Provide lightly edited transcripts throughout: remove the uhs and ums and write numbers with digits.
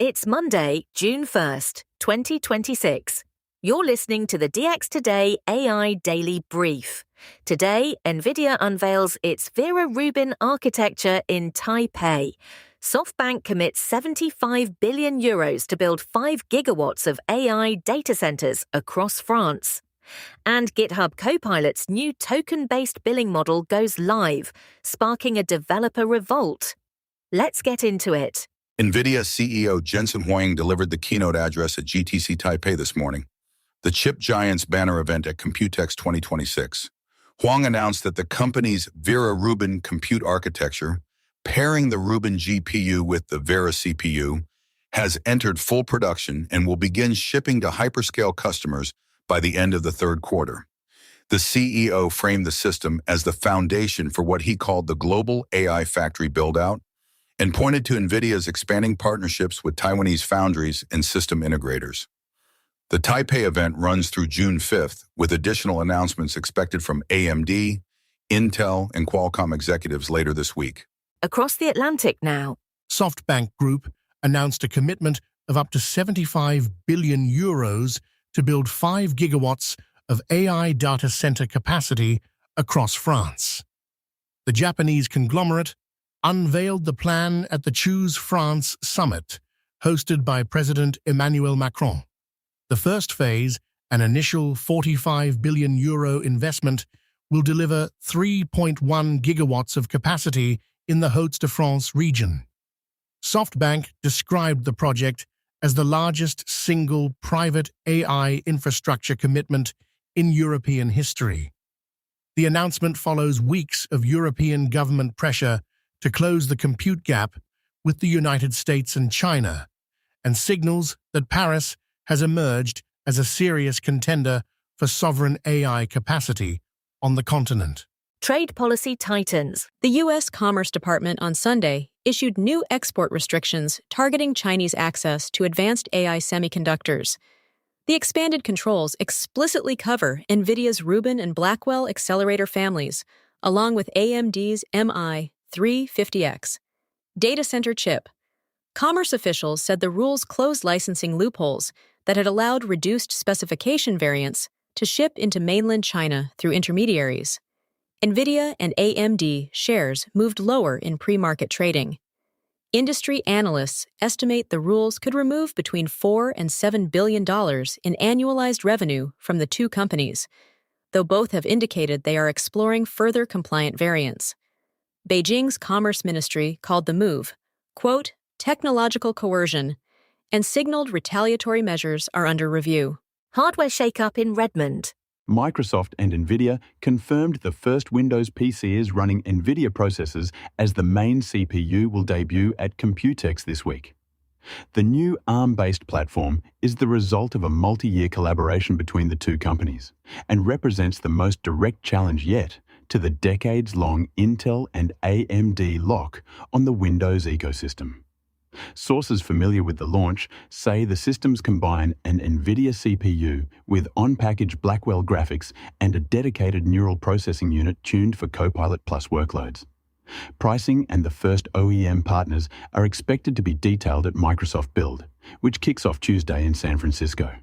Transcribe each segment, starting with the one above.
It's Monday, June 1st, 2026. You're listening to the DX Today AI Daily Brief. Today, NVIDIA unveils its Vera Rubin architecture in Taipei. SoftBank commits 75 billion euros to build 5 gigawatts of AI data centers across France. And GitHub Copilot's new token-based billing model goes live, sparking a developer revolt. Let's get into it. NVIDIA CEO Jensen Huang delivered the keynote address at GTC Taipei this morning, the chip giant's banner event at Computex 2026. Huang announced that the company's Vera Rubin compute architecture, pairing the Rubin GPU with the Vera CPU, has entered full production and will begin shipping to hyperscale customers by the end of the third quarter. The CEO framed the system as the foundation for what he called the global AI factory build-out, and pointed to NVIDIA's expanding partnerships with Taiwanese foundries and system integrators. The Taipei event runs through June 5th, with additional announcements expected from AMD, Intel, and Qualcomm executives later this week. Across the Atlantic now. SoftBank Group announced a commitment of up to 75 billion euros to build 5 gigawatts of AI data center capacity across France. The Japanese conglomerate unveiled the plan at the Choose France summit, hosted by President Emmanuel Macron. The first phase, an initial 45 billion euro investment, will deliver 3.1 gigawatts of capacity in the Hauts-de-France region. SoftBank described the project as the largest single private AI infrastructure commitment in European history. The announcement follows weeks of European government pressure to close the compute gap with the United States and China, and signals that Paris has emerged as a serious contender for sovereign AI capacity on the continent. Trade policy tightens. The U.S. Commerce Department on Sunday issued new export restrictions targeting Chinese access to advanced AI semiconductors. The expanded controls explicitly cover NVIDIA's Rubin and Blackwell accelerator families, along with AMD's MI350X data center chip. Commerce officials said the rules closed licensing loopholes that had allowed reduced specification variants to ship into mainland China through intermediaries. NVIDIA and AMD shares moved lower in pre-market trading. Industry analysts estimate the rules could remove between $4 and $7 billion in annualized revenue from the two companies, though both have indicated they are exploring further compliant variants. Beijing's Commerce Ministry called the move, quote, technological coercion, and signaled retaliatory measures are under review. Hardware shakeup in Redmond. Microsoft and NVIDIA confirmed the first Windows PCs running NVIDIA processors as the main CPU will debut at Computex this week. The new ARM-based platform is the result of a multi-year collaboration between the two companies and represents the most direct challenge yet to the decades-long Intel and AMD lock on the Windows ecosystem. Sources familiar with the launch say the systems combine an NVIDIA CPU with on-package Blackwell graphics and a dedicated neural processing unit tuned for Copilot+ workloads. Pricing and the first OEM partners are expected to be detailed at Microsoft Build, which kicks off Tuesday in San Francisco.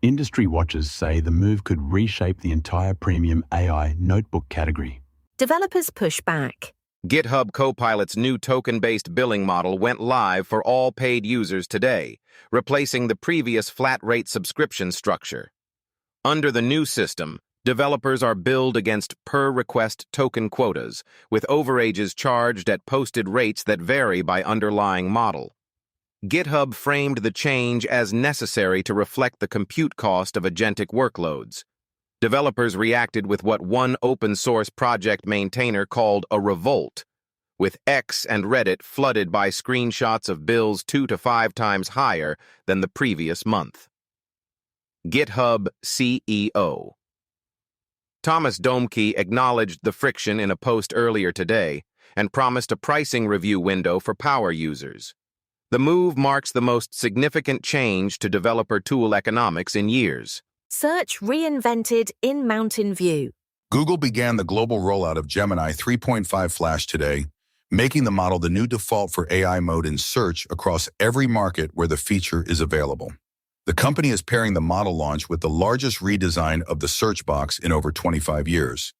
Industry watchers say the move could reshape the entire premium AI notebook category. Developers push back. GitHub Copilot's new token-based billing model went live for all paid users today, replacing the previous flat-rate subscription structure. Under the new system, developers are billed against per-request token quotas, with overages charged at posted rates that vary by underlying model. GitHub framed the change as necessary to reflect the compute cost of agentic workloads. Developers reacted with what one open-source project maintainer called a revolt, with X and Reddit flooded by screenshots of bills 2 to 5 times higher than the previous month. GitHub CEO Thomas Dohmke acknowledged the friction in a post earlier today and promised a pricing review window for power users. The move marks the most significant change to developer tool economics in years. Search reinvented in Mountain View. Google began the global rollout of Gemini 3.5 Flash today, making the model the new default for AI mode in search across every market where the feature is available. The company is pairing the model launch with the largest redesign of the search box in over 25 years,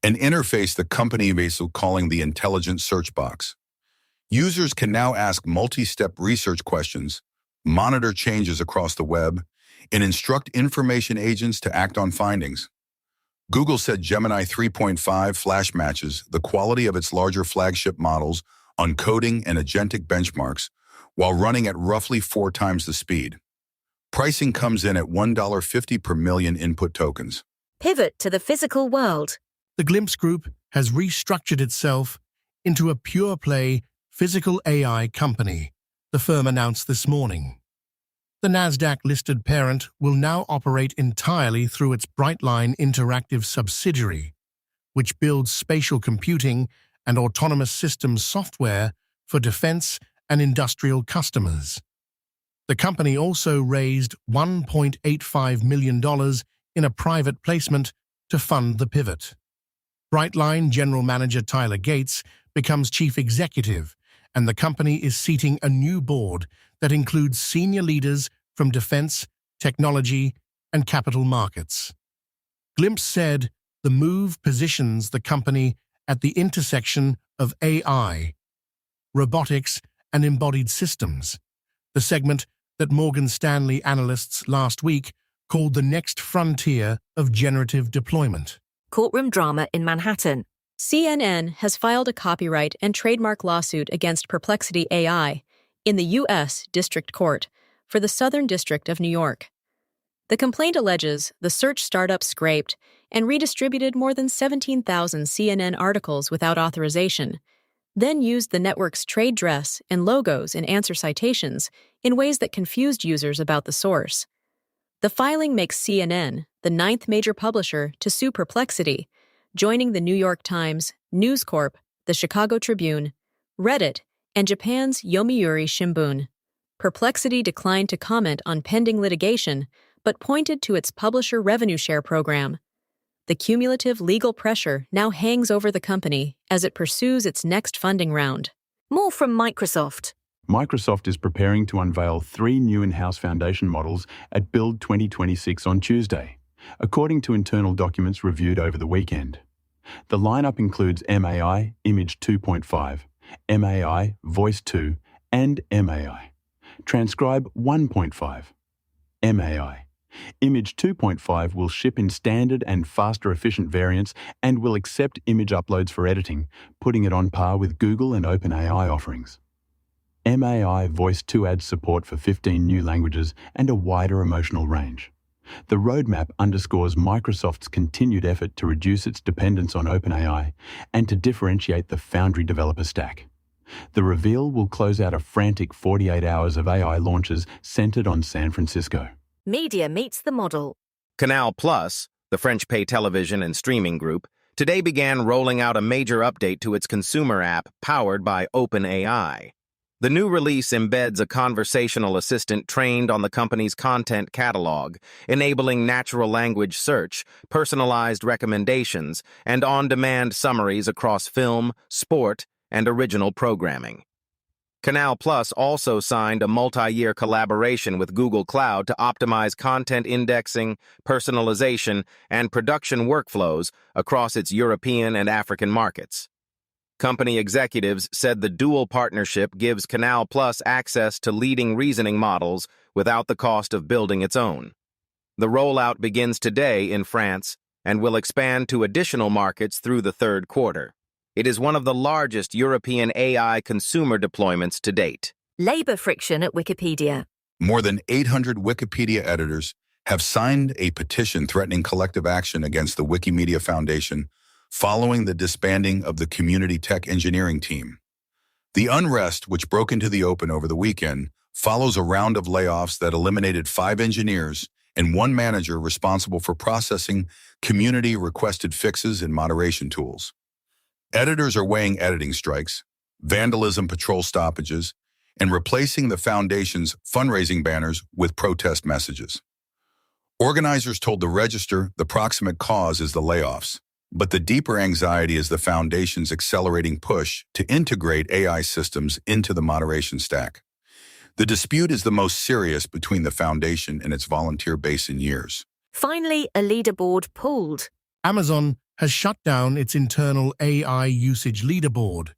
an interface the company is calling the Intelligent Search Box. Users can now ask multi-step research questions, monitor changes across the web, and instruct information agents to act on findings. Google said Gemini 3.5 Flash matches the quality of its larger flagship models on coding and agentic benchmarks while running at roughly 4 times the speed. Pricing comes in at $1.50 per million input tokens. Pivot to the physical world. The Glimpse Group has restructured itself into a pure-play physical AI company, the firm announced this morning. The Nasdaq-listed parent will now operate entirely through its Brightline Interactive subsidiary, which builds spatial computing and autonomous systems software for defense and industrial customers. The company also raised $1.85 million in a private placement to fund the pivot. Brightline General Manager Tyler Gates becomes chief executive, and the company is seating a new board that includes senior leaders from defense, technology, and capital markets. Glimpse said the move positions the company at the intersection of AI, robotics, and embodied systems, the segment that Morgan Stanley analysts last week called the next frontier of generative deployment. Courtroom drama in Manhattan. CNN has filed a copyright and trademark lawsuit against Perplexity AI in the U.S. District Court for the Southern District of New York. The complaint alleges the search startup scraped and redistributed more than 17,000 CNN articles without authorization, then used the network's trade dress and logos in answer citations in ways that confused users about the source. The filing makes CNN the 9th major publisher to sue Perplexity, joining the New York Times, News Corp, the Chicago Tribune, Reddit, and Japan's Yomiuri Shimbun. Perplexity declined to comment on pending litigation, but pointed to its publisher revenue share program. The cumulative legal pressure now hangs over the company as it pursues its next funding round. More from Microsoft. Microsoft is preparing to unveil 3 new in-house foundation models at Build 2026 on Tuesday, according to internal documents reviewed over the weekend. The lineup includes MAI Image 2.5, MAI Voice 2, and MAI Transcribe 1.5. MAI Image 2.5 will ship in standard and faster efficient variants and will accept image uploads for editing, putting it on par with Google and OpenAI offerings. MAI Voice 2 adds support for 15 new languages and a wider emotional range. The roadmap underscores Microsoft's continued effort to reduce its dependence on OpenAI and to differentiate the Foundry developer stack. The reveal will close out a frantic 48 hours of AI launches centered on San Francisco. Media meets the model. Canal+, the French pay television and streaming group, today began rolling out a major update to its consumer app powered by OpenAI. The new release embeds a conversational assistant trained on the company's content catalog, enabling natural language search, personalized recommendations, and on-demand summaries across film, sport, and original programming. Canal+ also signed a multi-year collaboration with Google Cloud to optimize content indexing, personalization, and production workflows across its European and African markets. Company executives said the dual partnership gives Canal+ access to leading reasoning models without the cost of building its own. The rollout begins today in France and will expand to additional markets through the third quarter. It is one of the largest European AI consumer deployments to date. Labor friction at Wikipedia. More than 800 Wikipedia editors have signed a petition threatening collective action against the Wikimedia Foundation following the disbanding of the community tech engineering team. The unrest, which broke into the open over the weekend, follows a round of layoffs that eliminated 5 engineers and 1 manager responsible for processing community-requested fixes and moderation tools. Editors are weighing editing strikes, vandalism patrol stoppages, and replacing the Foundation's fundraising banners with protest messages. Organizers told the Register the proximate cause is the layoffs. But the deeper anxiety is the Foundation's accelerating push to integrate AI systems into the moderation stack. The dispute is the most serious between the Foundation and its volunteer base in years. Finally, a leaderboard pulled. Amazon has shut down its internal AI usage leaderboard,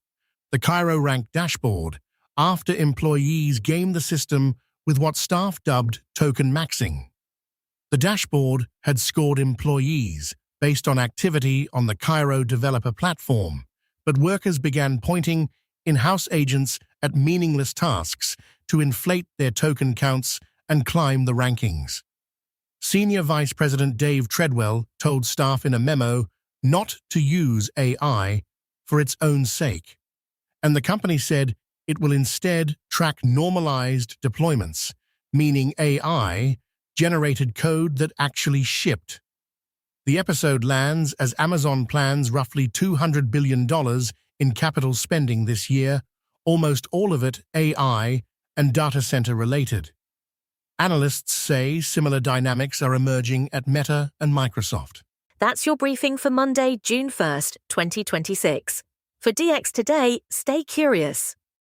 the Cairo Rank dashboard, after employees gamed the system with what staff dubbed token maxing. The dashboard had scored employees based on activity on the Cairo developer platform, but workers began pointing in-house agents at meaningless tasks to inflate their token counts and climb the rankings. Senior Vice President Dave Treadwell told staff in a memo not to use AI for its own sake, and the company said it will instead track normalized deployments, meaning AI-generated code that actually shipped. The episode lands as Amazon plans roughly $200 billion in capital spending this year, almost all of it AI and data center related. Analysts say similar dynamics are emerging at Meta and Microsoft. That's your briefing for Monday, June 1st, 2026. For DX Today, stay curious.